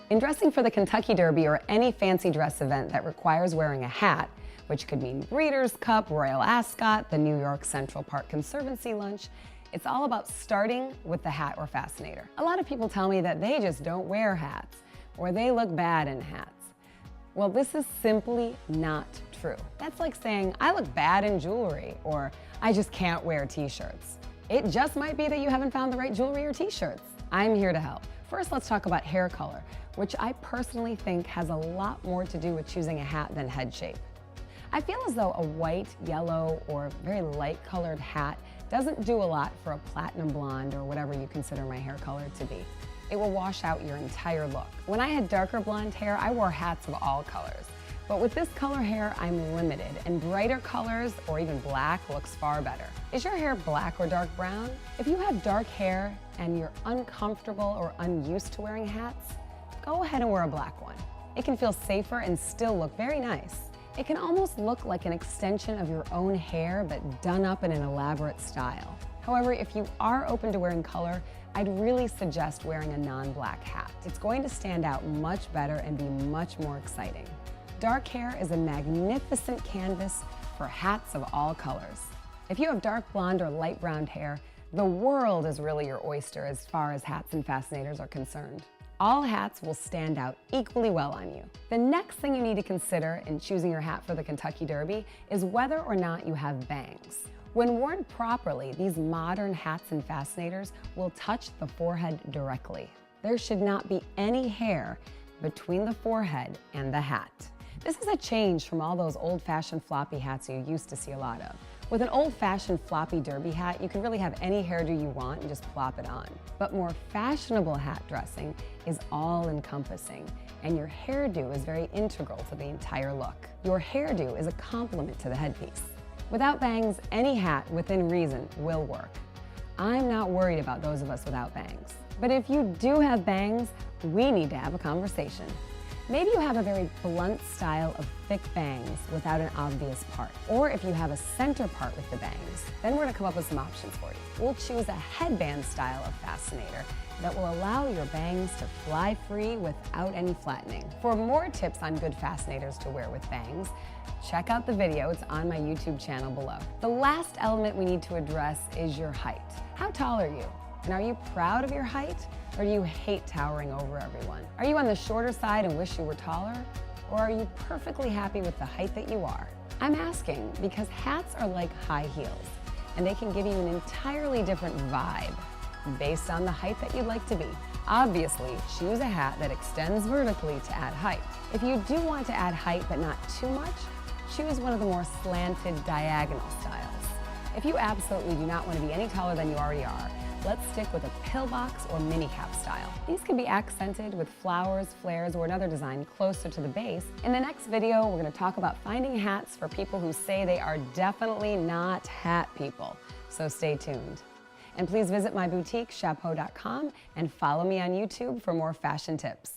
In dressing for the Kentucky Derby or any fancy dress event that requires wearing a hat, which could mean Breeders' Cup, Royal Ascot, the New York Central Park Conservancy lunch, it's all about starting with the hat or fascinator. A lot of people tell me that they just don't wear hats or they look bad in hats. Well, this is simply not true. That's like saying, I look bad in jewelry, or I just can't wear t-shirts. It just might be that you haven't found the right jewelry or t-shirts. I'm here to help. First, let's talk about hair color, which I personally think has a lot more to do with choosing a hat than head shape. I feel as though a white, yellow, or very light colored hat doesn't do a lot for a platinum blonde or whatever you consider my hair color to be. It will wash out your entire look. When I had darker blonde hair, I wore hats of all colors. But with this color hair, I'm limited, and brighter colors or even black looks far better. Is your hair black or dark brown? If you have dark hair and you're uncomfortable or unused to wearing hats, go ahead and wear a black one. It can feel safer and still look very nice. It can almost look like an extension of your own hair, but done up in an elaborate style. However, if you are open to wearing color, I'd really suggest wearing a non-black hat. It's going to stand out much better and be much more exciting. Dark hair is a magnificent canvas for hats of all colors. If you have dark blonde or light brown hair, the world is really your oyster as far as hats and fascinators are concerned. All hats will stand out equally well on you. The next thing you need to consider in choosing your hat for the Kentucky Derby is whether or not you have bangs. When worn properly, these modern hats and fascinators will touch the forehead directly. There should not be any hair between the forehead and the hat. This is a change from all those old-fashioned floppy hats you used to see a lot of. With an old-fashioned floppy derby hat, you can really have any hairdo you want and just plop it on. But more fashionable hat dressing is all-encompassing, and your hairdo is very integral to the entire look. Your hairdo is a complement to the headpiece. Without bangs, any hat within reason will work. I'm not worried about those of us without bangs. But if you do have bangs, we need to have a conversation. Maybe you have a very blunt style of thick bangs without an obvious part. Or if you have a center part with the bangs, then we're gonna come up with some options for you. We'll choose a headband style of fascinator that will allow your bangs to fly free without any flattening. For more tips on good fascinators to wear with bangs, check out the video. It's on my YouTube channel below. The last element we need to address is your height. How tall are you? And are you proud of your height, or do you hate towering over everyone? Are you on the shorter side and wish you were taller? Or are you perfectly happy with the height that you are? I'm asking because hats are like high heels, and they can give you an entirely different vibe based on the height that you'd like to be. Obviously, choose a hat that extends vertically to add height. If you do want to add height but not too much, choose one of the more slanted diagonal styles. If you absolutely do not want to be any taller than you already are, let's stick with a pillbox or mini cap style. These can be accented with flowers, flares, or another design closer to the base. In the next video, we're going to talk about finding hats for people who say they are definitely not hat people. So stay tuned. And please visit my boutique, chapeau.com, and follow me on YouTube for more fashion tips.